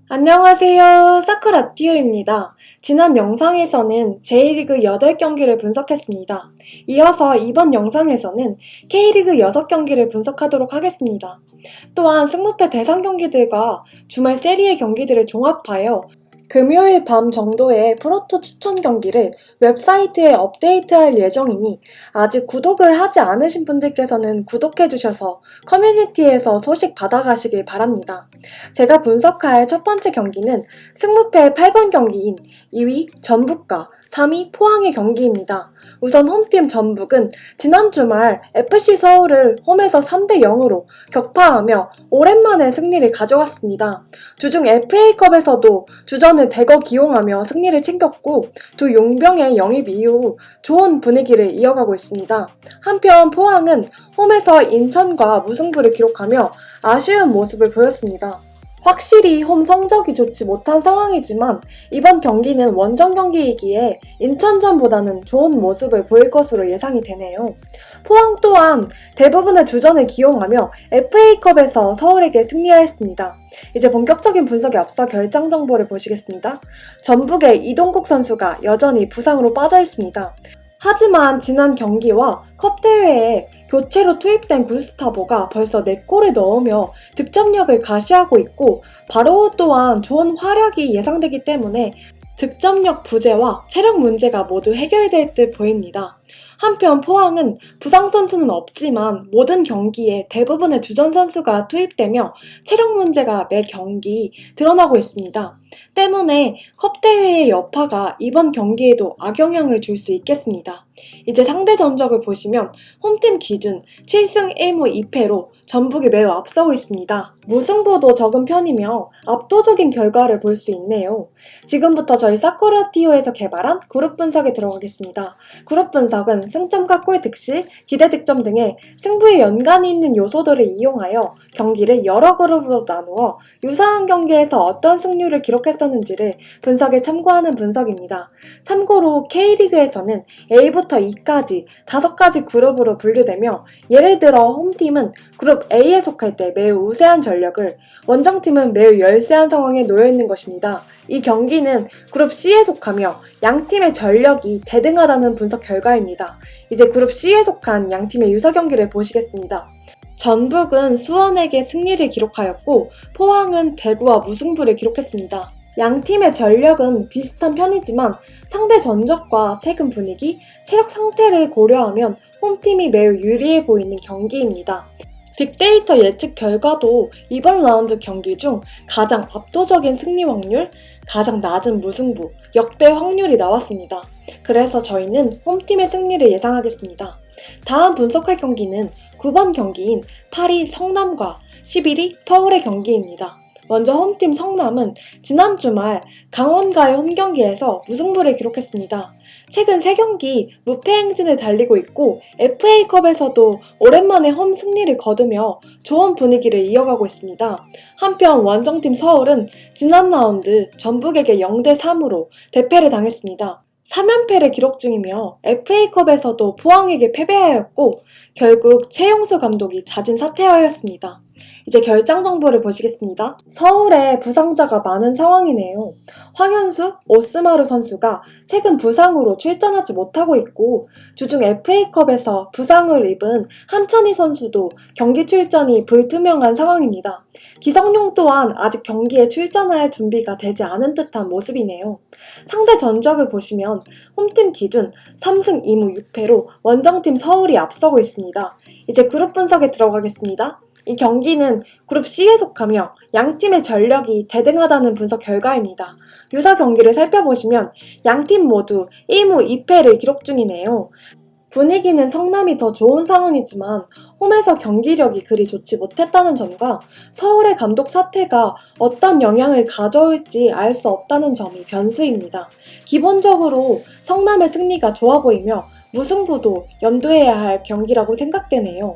안녕하세요. 사쿠라티오입니다. 지난 영상에서는 J리그 8경기를 분석했습니다. 이어서 이번 영상에서는 K리그 6경기를 분석하도록 하겠습니다. 또한 승무패 대상 경기들과 주말 세리의 경기들을 종합하여 금요일 밤 정도의 프로토 추천 경기를 웹사이트에 업데이트할 예정이니 아직 구독을 하지 않으신 분들께서는 구독해주셔서 커뮤니티에서 소식 받아가시길 바랍니다. 제가 분석할 첫 번째 경기는 승무패 8번 경기인 2위 전북과 3위 포항의 경기입니다. 우선 홈팀 전북은 지난 주말 FC 서울을 홈에서 3대 0으로 격파하며 오랜만에 승리를 가져갔습니다. 주중 FA컵에서도 주전을 대거 기용하며 승리를 챙겼고 두 용병의 영입 이후 좋은 분위기를 이어가고 있습니다. 한편 포항은 홈에서 인천과 무승부를 기록하며 아쉬운 모습을 보였습니다. 확실히 홈 성적이 좋지 못한 상황이지만 이번 경기는 원정 경기이기에 인천전보다는 좋은 모습을 보일 것으로 예상이 되네요. 포항 또한 대부분의 주전을 기용하며 FA컵에서 서울에게 승리하였습니다. 이제 본격적인 분석에 앞서 결장 정보를 보시겠습니다. 전북의 이동국 선수가 여전히 부상으로 빠져 있습니다. 하지만 지난 경기와 컵 대회에 교체로 투입된 구스타보가 벌써 4골을 넣으며 득점력을 가시하고 있고 바로 또한 좋은 활약이 예상되기 때문에 득점력 부재와 체력 문제가 모두 해결될 듯 보입니다. 한편 포항은 부상 선수는 없지만 모든 경기에 대부분의 주전 선수가 투입되며 체력 문제가 매 경기 드러나고 있습니다. 때문에 컵 대회의 여파가 이번 경기에도 악영향을 줄 수 있겠습니다. 이제 상대 전적을 보시면 홈팀 기준 7승 1무 2패로 전북이 매우 앞서고 있습니다. 무승부도 적은 편이며 압도적인 결과를 볼 수 있네요. 지금부터 저희 사쿠라티오에서 개발한 그룹 분석에 들어가겠습니다. 그룹 분석은 승점과 골 득실, 기대 득점 등의 승부에 연관이 있는 요소들을 이용하여 경기를 여러 그룹으로 나누어 유사한 경기에서 어떤 승률을 기록했었는지를 분석에 참고하는 분석입니다. 참고로 K리그에서는 A부터 E까지 5가지 그룹으로 분류되며 예를 들어 홈팀은 그룹 A에 속할 때 매우 우세한 전력을, 원정팀은 매우 열세한 상황에 놓여있는 것입니다. 이 경기는 그룹 C에 속하며 양팀의 전력이 대등하다는 분석 결과입니다. 이제 그룹 C에 속한 양팀의 유사 경기를 보시겠습니다. 전북은 수원에게 승리를 기록하였고 포항은 대구와 무승부를 기록했습니다. 양팀의 전력은 비슷한 편이지만 상대 전적과 최근 분위기, 체력 상태를 고려하면 홈팀이 매우 유리해 보이는 경기입니다. 빅데이터 예측 결과도 이번 라운드 경기 중 가장 압도적인 승리 확률, 가장 낮은 무승부, 역배 확률이 나왔습니다. 그래서 저희는 홈팀의 승리를 예상하겠습니다. 다음 분석할 경기는 9번 경기인 8위 성남과 11위 서울의 경기입니다. 먼저 홈팀 성남은 지난 주말 강원과의 홈경기에서 무승부를 기록했습니다. 최근 3경기 무패 행진을 달리고 있고 FA컵에서도 오랜만에 홈 승리를 거두며 좋은 분위기를 이어가고 있습니다. 한편 원정팀 서울은 지난 라운드 전북에게 0대3으로 대패를 당했습니다. 3연패를 기록 중이며 FA컵에서도 포항에게 패배하였고 결국 최용수 감독이 자진 사퇴하였습니다. 이제 결장 정보를 보시겠습니다. 서울에 부상자가 많은 상황이네요. 황현수, 오스마르 선수가 최근 부상으로 출전하지 못하고 있고 주중 FA컵에서 부상을 입은 한찬희 선수도 경기 출전이 불투명한 상황입니다. 기성용 또한 아직 경기에 출전할 준비가 되지 않은 듯한 모습이네요. 상대 전적을 보시면 홈팀 기준 3승 2무 6패로 원정팀 서울이 앞서고 있습니다. 이제 그룹 분석에 들어가겠습니다. 이 경기는 그룹 C에 속하며 양팀의 전력이 대등하다는 분석 결과입니다. 유사 경기를 살펴보시면 양팀 모두 1무 2패를 기록 중이네요. 분위기는 성남이 더 좋은 상황이지만 홈에서 경기력이 그리 좋지 못했다는 점과 서울의 감독 사태가 어떤 영향을 가져올지 알 수 없다는 점이 변수입니다. 기본적으로 성남의 승리가 좋아 보이며 무승부도 염두해야 할 경기라고 생각되네요.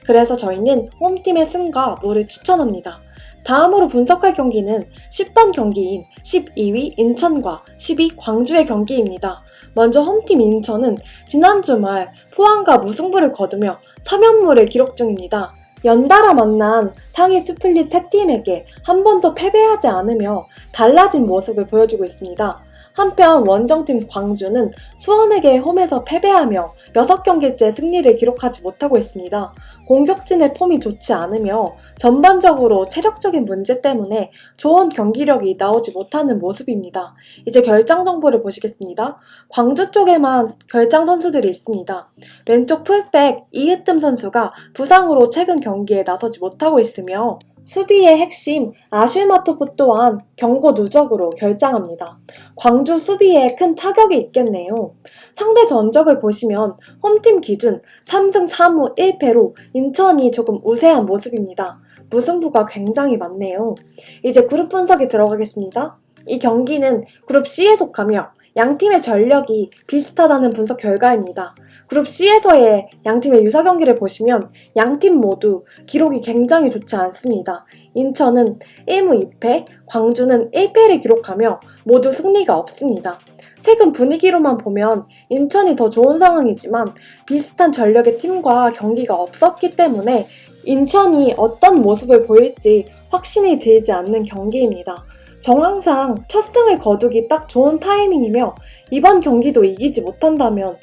그래서 저희는 홈팀의 승과 무를 추천합니다. 다음으로 분석할 경기는 10번 경기인 12위 인천과 10위 광주의 경기입니다. 먼저 홈팀 인천은 지난 주말 포항과 무승부를 거두며 3연무를 기록 중입니다. 연달아 만난 상위 스플릿 3팀에게 한 번도 패배하지 않으며 달라진 모습을 보여주고 있습니다. 한편 원정팀 광주는 수원에게 홈에서 패배하며 6경기째 승리를 기록하지 못하고 있습니다. 공격진의 폼이 좋지 않으며 전반적으로 체력적인 문제 때문에 좋은 경기력이 나오지 못하는 모습입니다. 이제 결장 정보를 보시겠습니다. 광주 쪽에만 결장 선수들이 있습니다. 왼쪽 풀백 이으뜸 선수가 부상으로 최근 경기에 나서지 못하고 있으며 수비의 핵심 아슈마토프 또한 경고 누적으로 결장합니다. 광주 수비에 큰 타격이 있겠네요. 상대 전적을 보시면 홈팀 기준 3승 3무 1패로 인천이 조금 우세한 모습입니다. 무승부가 굉장히 많네요. 이제 그룹 분석에 들어가겠습니다. 이 경기는 그룹 C에 속하며 양팀의 전력이 비슷하다는 분석 결과입니다. 그룹 C에서의 양팀의 유사 경기를 보시면 양팀 모두 기록이 굉장히 좋지 않습니다. 인천은 1무 2패, 광주는 1패를 기록하며 모두 승리가 없습니다. 최근 분위기로만 보면 인천이 더 좋은 상황이지만 비슷한 전력의 팀과 경기가 없었기 때문에 인천이 어떤 모습을 보일지 확신이 들지 않는 경기입니다. 정황상 첫 승을 거두기 딱 좋은 타이밍이며 이번 경기도 이기지 못한다면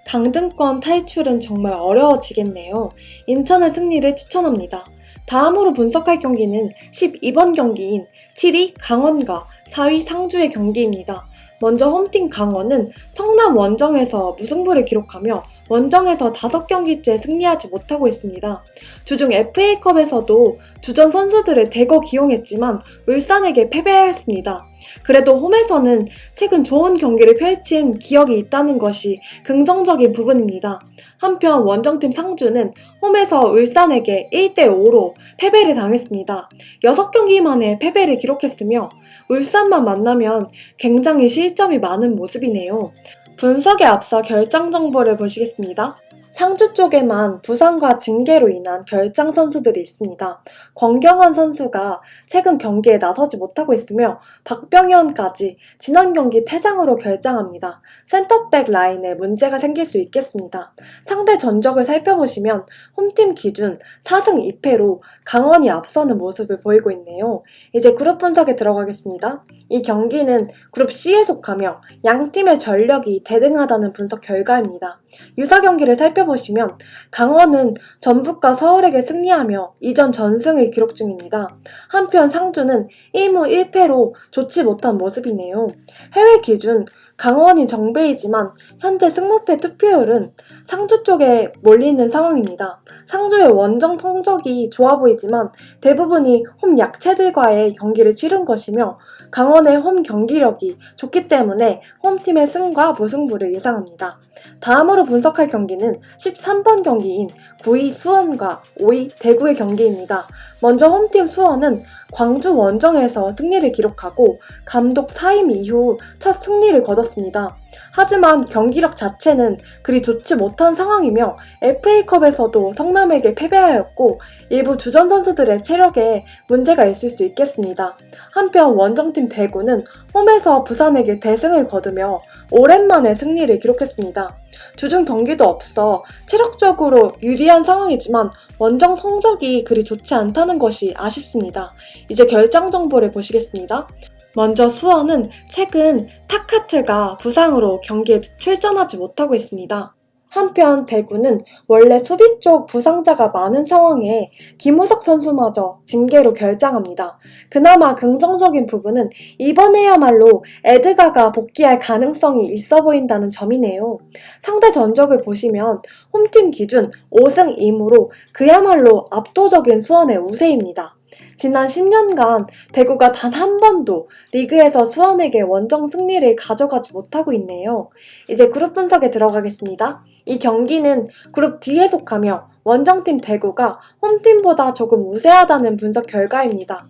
강등권 탈출은 정말 어려워지겠네요. 인천의 승리를 추천합니다. 다음으로 분석할 경기는 12번 경기인 7위 강원과 4위 상주의 경기입니다. 먼저 홈팀 강원은 성남 원정에서 무승부를 기록하며 원정에서 5경기째 승리하지 못하고 있습니다. 주중 FA컵에서도 주전 선수들을 대거 기용했지만 울산에게 패배하였습니다. 그래도 홈에서는 최근 좋은 경기를 펼친 기억이 있다는 것이 긍정적인 부분입니다. 한편 원정팀 상주는 홈에서 울산에게 1대5로 패배를 당했습니다. 6경기 만에 패배를 기록했으며 울산만 만나면 굉장히 실점이 많은 모습이네요. 분석에 앞서 결장 정보를 보시겠습니다. 상주 쪽에만 부상과 징계로 인한 결장 선수들이 있습니다. 권경원 선수가 최근 경기에 나서지 못하고 있으며 박병현까지 지난 경기 퇴장으로 결장합니다. 센터백 라인에 문제가 생길 수 있겠습니다. 상대 전적을 살펴보시면 홈팀 기준 4승 2패로 강원이 앞서는 모습을 보이고 있네요. 이제 그룹 분석에 들어가겠습니다. 이 경기는 그룹 C에 속하며 양팀의 전력이 대등하다는 분석 결과입니다. 유사 경기를 살펴보시면 강원은 전북과 서울에게 승리하며 이전 전승을 기록 중입니다. 한편 상주는 1무 1패로 좋지 못한 모습이네요. 해외 기준 강원이 정배이지만 현재 승무패 투표율은 상주 쪽에 몰리는 상황입니다. 상주의 원정 성적이 좋아 보이지만 대부분이 홈 약체들과의 경기를 치른 것이며 강원의 홈 경기력이 좋기 때문에 홈팀의 승과 무승부를 예상합니다. 다음으로 분석할 경기는 13번 경기인 9위 수원과 5위 대구의 경기입니다. 먼저 홈팀 수원은 광주 원정에서 승리를 기록하고 감독 사임 이후 첫 승리를 거뒀습니다. 하지만 경기력 자체는 그리 좋지 못한 상황이며 FA컵에서도 성남에게 패배하였고 일부 주전 선수들의 체력에 문제가 있을 수 있겠습니다. 한편 원정팀 대구는 홈에서 부산에게 대승을 거두며 오랜만에 승리를 기록했습니다. 주중 경기도 없어 체력적으로 유리한 상황이지만 원정 성적이 그리 좋지 않다는 것이 아쉽습니다. 이제 결장 정보를 보시겠습니다. 먼저 수원은 최근 타카트가 부상으로 경기에 출전하지 못하고 있습니다. 한편 대구는 원래 수비 쪽 부상자가 많은 상황에 김우석 선수마저 징계로 결장합니다. 그나마 긍정적인 부분은 이번에야말로 에드가가 복귀할 가능성이 있어 보인다는 점이네요. 상대 전적을 보시면 홈팀 기준 5승 2무로 그야말로 압도적인 수원의 우세입니다. 지난 10년간 대구가 단 한 번도 리그에서 수원에게 원정 승리를 가져가지 못하고 있네요. 이제 그룹 분석에 들어가겠습니다. 이 경기는 그룹 D에 속하며 원정팀 대구가 홈팀보다 조금 우세하다는 분석 결과입니다.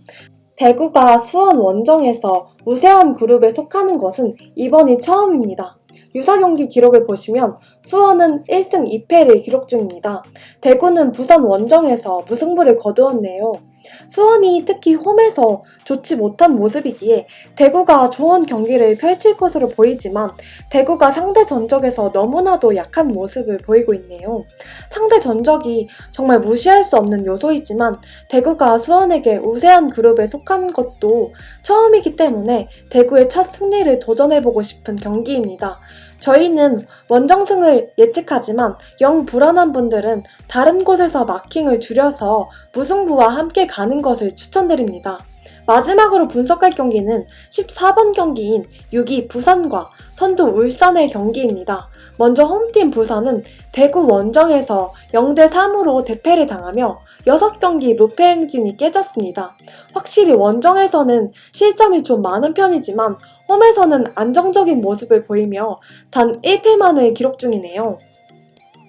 대구가 수원 원정에서 우세한 그룹에 속하는 것은 이번이 처음입니다. 유사 경기 기록을 보시면 수원은 1승 2패를 기록 중입니다. 대구는 부산 원정에서 무승부를 거두었네요. 수원이 특히 홈에서 좋지 못한 모습이기에 대구가 좋은 경기를 펼칠 것으로 보이지만 대구가 상대 전적에서 너무나도 약한 모습을 보이고 있네요. 상대 전적이 정말 무시할 수 없는 요소이지만 대구가 수원에게 우세한 그룹에 속한 것도 처음이기 때문에 대구의 첫 승리를 도전해보고 싶은 경기입니다. 저희는 원정승을 예측하지만 영 불안한 분들은 다른 곳에서 마킹을 줄여서 무승부와 함께 가는 것을 추천드립니다. 마지막으로 분석할 경기는 14번 경기인 6위 부산과 선두 울산의 경기입니다. 먼저 홈팀 부산은 대구 원정에서 0대3으로 대패를 당하며 6경기 무패 행진이 깨졌습니다. 확실히 원정에서는 실점이 좀 많은 편이지만 홈에서는 안정적인 모습을 보이며 단 1패만을 기록 중이네요.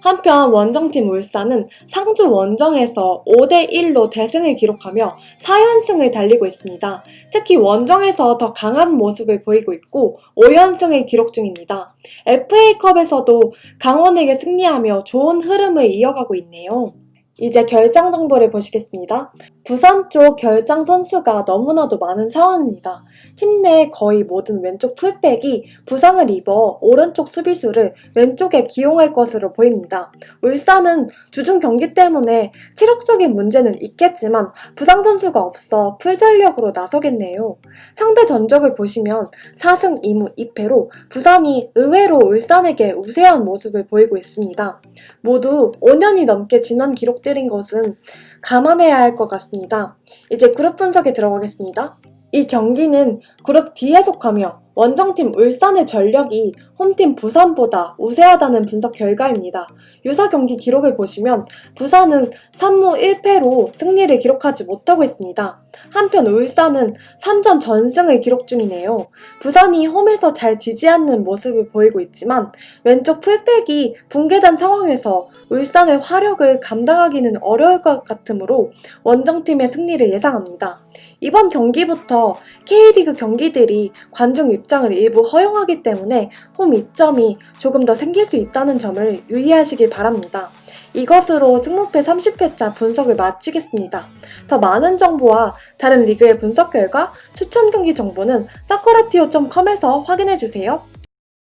한편 원정팀 울산은 상주 원정에서 5대1로 대승을 기록하며 4연승을 달리고 있습니다. 특히 원정에서 더 강한 모습을 보이고 있고 5연승을 기록 중입니다. FA컵에서도 강원에게 승리하며 좋은 흐름을 이어가고 있네요. 이제 결장 정보를 보시겠습니다. 부산 쪽 결장 선수가 너무나도 많은 상황입니다. 팀 내 거의 모든 왼쪽 풀백이 부상을 입어 오른쪽 수비수를 왼쪽에 기용할 것으로 보입니다. 울산은 주중 경기 때문에 체력적인 문제는 있겠지만 부상 선수가 없어 풀전력으로 나서겠네요. 상대 전적을 보시면 4승 2무 2패로 부산이 의외로 울산에게 우세한 모습을 보이고 있습니다. 모두 5년이 넘게 지난 기록들인 것은 감안해야 할 것 같습니다. 이제 그룹 분석에 들어가겠습니다. 이 경기는 그룹 D에 속하며 원정팀 울산의 전력이 홈팀 부산보다 우세하다는 분석 결과입니다. 유사 경기 기록을 보시면 부산은 3무 1패로 승리를 기록하지 못하고 있습니다. 한편 울산은 3전 전승을 기록 중이네요. 부산이 홈에서 잘 지지 않는 모습을 보이고 있지만 왼쪽 풀백이 붕괴된 상황에서 울산의 화력을 감당하기는 어려울 것 같으므로 원정팀의 승리를 예상합니다. 이번 경기부터 K리그 경기들이 관중 입장을 일부 허용하기 때문에 홈 이점이 조금 더 생길 수 있다는 점을 유의하시길 바랍니다. 이것으로 승무패 30회차 분석을 마치겠습니다. 더 많은 정보와 다른 리그의 분석 결과, 추천 경기 정보는 사커라티오.com에서 확인해주세요.